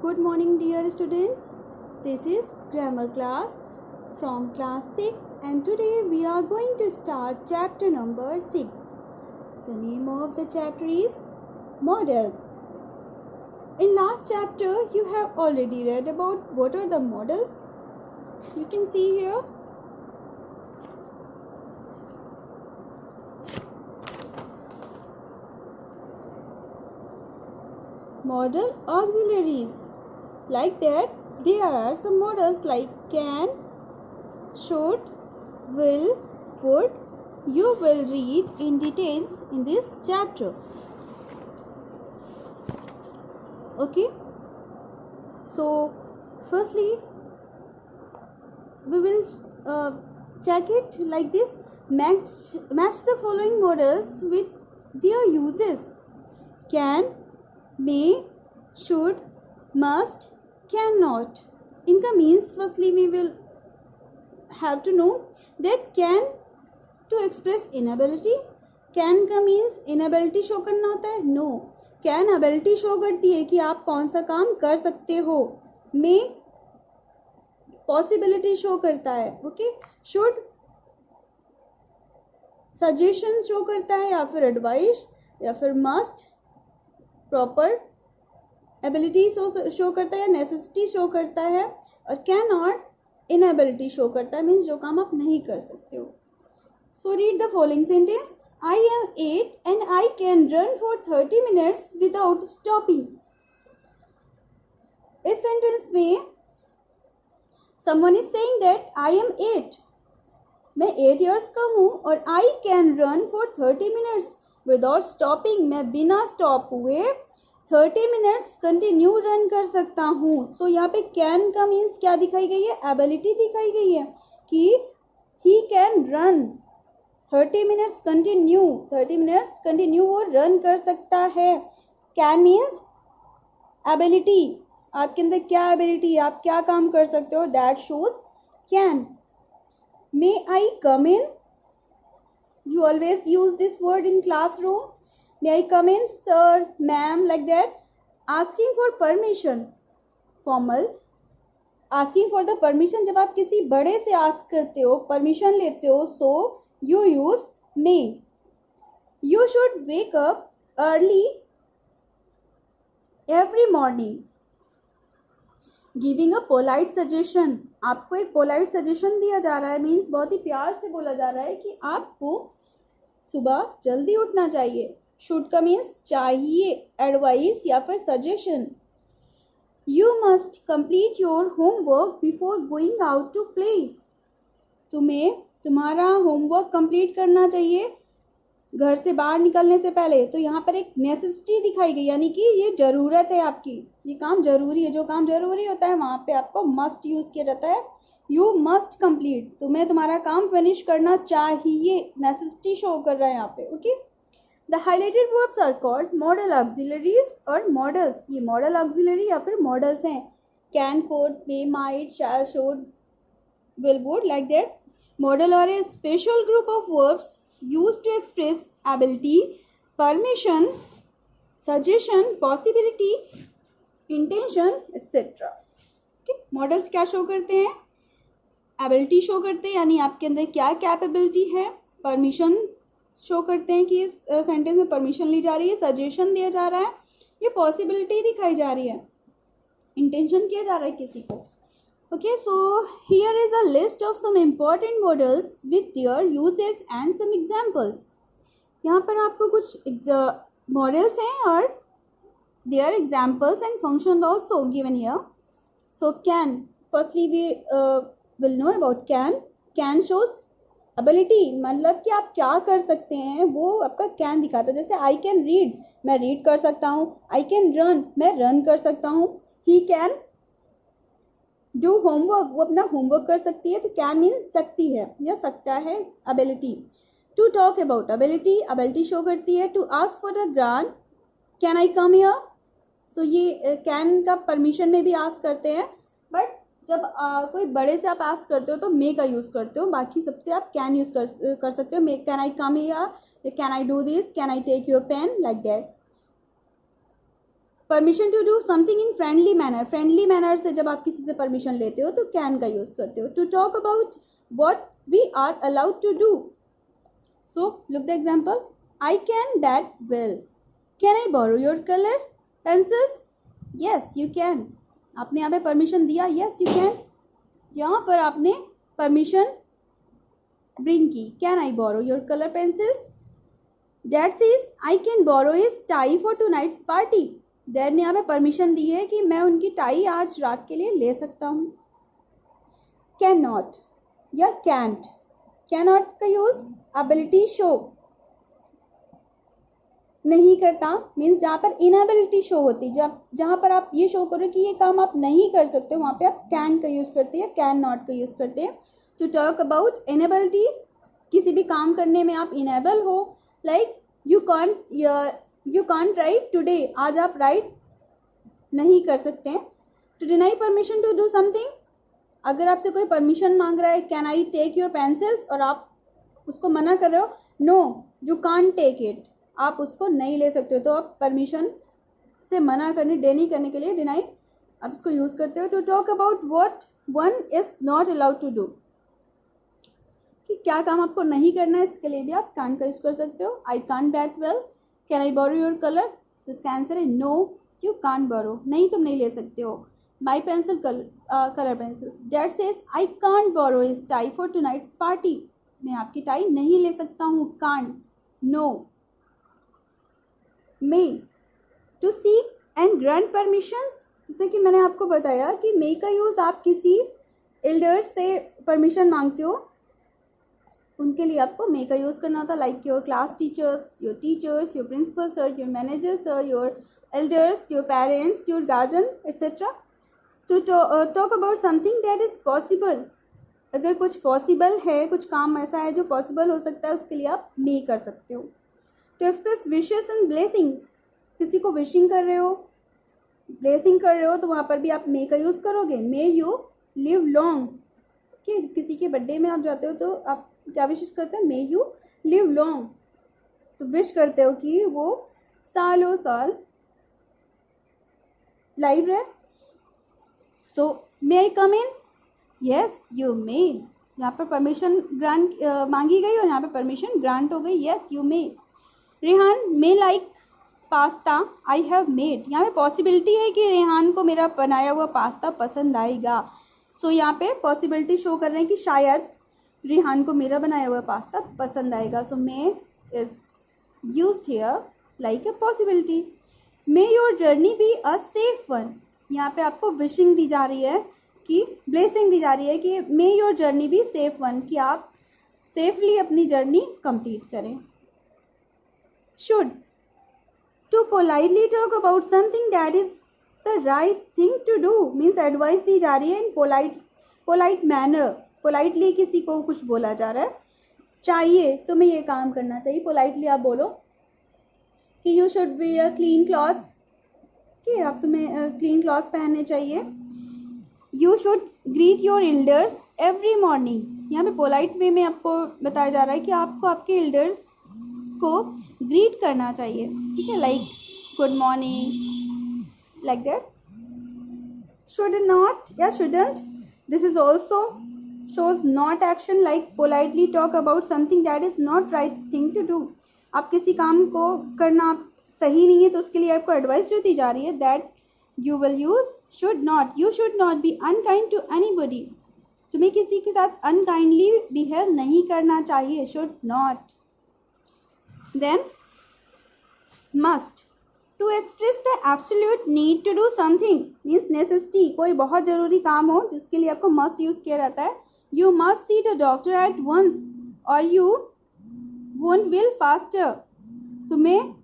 Good morning, dear students. This is grammar class from class 6, and today we are going to start chapter number 6. The name of the chapter is Models. In last chapter, you have already read about what are the models. You can see here. Modal auxiliaries. Like that, there are some models like can, should, will, would. You will read in details in this chapter. Okay. So, firstly, we will check it like this. Match the following models with their uses. Can, may, should, must, cannot. इनका means firstly we will have to know that can to express inability. Can का means inability show करना होता है? No. Can ability show करती है कि आप कौन सा काम कर सकते हो. May possibility show करता है. Okay. Should suggestion show करता है या फिर advice या फिर must proper ability शो करता है या नेसेसिटी शो करता है. और कैन नॉट इनएबिलिटी शो करता है, मीन्स जो काम आप नहीं कर सकते हो. So read the following sentence. I am 8 and I can run for 30 minutes without stopping. इस सेंटेंस में someone is saying that I am 8, मैं 8 इयर्स का हूँ, और I can run for 30 minutes without stopping, मैं बिना स्टॉप हुए 30 minutes continue run कर सकता हूँ. सो यहाँ पे कैन का मीन्स क्या दिखाई गई है? एबिलिटी दिखाई गई है कि he can run 30 minutes continue. 30 minutes continue वो रन कर सकता है. कैन मीन्स एबिलिटी, आपके अंदर क्या एबिलिटी है, आप क्या काम कर सकते हो, that shows can. May I come in, you always use this word in classroom. May I come in, sir, ma'am, like that. Asking for permission, formal. Asking for the permission, जब आप किसी बड़े से ask करते हो, permission लेते हो, so you use may. You should wake up early every morning. Giving a polite suggestion, आपको एक पोलाइट सजेशन दिया जा रहा है, मीन्स बहुत ही प्यार से बोला जा रहा है कि आपको सुबह जल्दी उठना चाहिए. शुड का मीन्स चाहिए, एडवाइस या फिर suggestion. You must complete your homework before going out to play, तुम्हें तुम्हारा होमवर्क कंप्लीट करना चाहिए घर से बाहर निकलने से पहले. तो यहाँ पर एक नेसेसिटी दिखाई गई, यानी कि ये ज़रूरत है आपकी, ये काम ज़रूरी है. जो काम ज़रूरी होता है वहाँ पे आपको मस्ट यूज़ किया जाता है. यू मस्ट कंप्लीट, तुम्हें तुम्हारा काम फिनिश करना चाहिए, नेसेसिटी शो कर रहा है यहाँ पे. Okay. The highlighted verbs are called modal auxiliaries और मॉडल्स. ये मॉडल ऑक्सिलरी या फिर मॉडल्स हैं. Can, could, may, might, shall, should, will, would, like that. Modal are a special group of verbs used to express ability, permission, suggestion, possibility, intention, etc. Okay? Models क्या show करते हैं? Ability show करते हैं, यानी आपके अंदर क्या capability है. परमिशन शो करते हैं कि इस सेंटेंस में परमिशन ली जा रही है, सजेशन दिया जा रहा है, ये पॉसिबिलिटी दिखाई जा रही है, इंटेंशन किया जा रहा है किसी को. Okay, so here is a list of some important models with their uses and some examples. यहाँ पर आपको कुछ models हैं और their examples and functions also given here. So can, firstly we will know about can. Can shows ability, मतलब कि आप क्या कर सकते हैं वो आपका can दिखाता है. जैसे I can read, मैं read कर सकता हूँ. I can run, मैं run कर सकता हूँ. He can डू होमवर्क, वो अपना होमवर्क कर सकती है. तो कैन मीन्स सकती है या सकता है, ability. To talk about ability, ability show करती है. To ask for the grant, can I come here. So ये कैन का परमिशन में भी आस्क करते हैं, बट जब कोई बड़े से आप आस्क करते हो तो मे का यूज़ करते हो, बाकी सबसे आप कैन यूज़ कर सकते हो. May, can I come here, can I do this, can I take your pen, like that. Permission to do something in friendly manner, friendly manner से जब आप किसी से परमिशन लेते हो तो कैन का यूज करते हो. To talk about what we are allowed to do. So look the example. I can that well. Can I borrow your colour pencils? Yes you can. आपने यहाँ पे परमिशन दिया, यस यू कैन. यहाँ पर आपने permission bring की. Can I borrow your colour pencils? Dad says I can borrow his tie for tonight's party. Dad ने यहाँ पे परमिशन दी है कि मैं उनकी टाई आज रात के लिए ले सकता हूँ. कैन नॉट या कैंट. कैन नॉट का यूज एबिलिटी शो नहीं करता, मीन्स जहाँ पर इनएबिलिटी शो होती, जहाँ पर आप ये शो करो कि ये काम आप नहीं कर सकते, वहाँ पे आप कैन का यूज करते हैं, कैन नॉट का यूज करते हैं. टू टॉक अबाउट इनएबिलिटी, किसी भी काम करने में आप इनेबल हो, like you can't write today, आज आप राइट नहीं कर सकते हैं. To deny permission to do something, अगर आपसे कोई परमिशन मांग रहा है, can I take your pencils, और आप उसको मना कर रहे हो, no you can't take it, आप उसको नहीं ले सकते हो, तो आप परमिशन से मना करने, नहीं करने के लिए डिनाई आप इसको यूज करते हो. To talk about what one is not allowed to do, कि क्या काम आपको नहीं करना है, इसके लिए भी आप कांट का यूज कर सकते हो. I can't bat well. Can I borrow your colour? तो इसका आंसर है नो यू कांट बोरो, नहीं तुम नहीं ले सकते हो. My pencil colour pencils. Dad says I can't borrow his tie for tonight's party, मैं आपकी टाई नहीं ले सकता हूँ. Can't, no. May, to seek and grant permissions, जैसे कि मैंने आपको बताया कि मे का यूज आप किसी एल्डर्स से परमिशन मांगते हो, उनके लिए आपको मे का यूज करना होता है, like your class teachers, your principal sir, your manager sir, your elders, your parents, your guardian etcetera. To talk about something that is possible, अगर कुछ पॉसिबल है, कुछ काम ऐसा है जो पॉसिबल हो सकता है, उसके लिए आप मे कर सकते हो. To express wishes and blessings, किसी को विशिंग कर रहे हो, ब्लेसिंग कर रहे हो, तो वहाँ पर भी आप मे का यूज करोगे. मे यू लिव लॉन्ग, कि किसी के बर्थडे में आप जाते हो तो आप क्या विश करते हैं, मे यू लिव लॉन्ग, तो विश करते हो कि वो सालों साल लाइव रहे. So may I come in? Yes you may. यहाँ पर परमिशन ग्रांट मांगी गई और यहाँ पे परमिशन ग्रांट हो गई, yes you may. Rehan may like pasta I have made, यहाँ पे पॉसिबिलिटी है कि रेहान को मेरा बनाया हुआ पास्ता पसंद आएगा. सो यहाँ पे पॉसिबिलिटी शो कर रहे हैं कि शायद रेहान को मेरा बनाया हुआ पास्ता पसंद आएगा. So may is used here like a possibility. May your journey be a safe one, यहाँ पे आपको विशिंग दी जा रही है, कि ब्लेसिंग दी जा रही है कि may your journey be safe one, कि आप सेफली अपनी जर्नी कंप्लीट करें. Should, to politely talk about something that is the right thing to do, means advice दी जा रही है इन पोलाइट मैनर, पोलाइटली किसी को कुछ बोला जा रहा है. चाहिए, तुम्हें ये काम करना चाहिए, पोलाइटली आप बोलो कि you should be a clean clothes, कि आप तुम्हें क्लीन क्लॉथ्स पहनने चाहिए. You should greet your elders every morning, यहाँ पे पोलाइट वे में आपको बताया जा रहा है कि आपको आपके एल्डर्स को ग्रीट करना चाहिए, ठीक है, like good morning, like that. Should not या shouldn't, this is also shows not action, like politely talk about something that is not right thing to do. आप किसी काम को करना सही नहीं है तो उसके लिए आपको एडवाइस जो दी जा रही है, that you will use should not. You should not be unkind to anybody, तुम्हें किसी के साथ unkindly behave नहीं करना चाहिए, should not. Then must, to express the absolute need to do something, means necessity, कोई बहुत ज़रूरी काम हो जिसके लिए आपको must यूज़ किया जाता है. You must see the doctor at once or you won't will faster, तुम्हें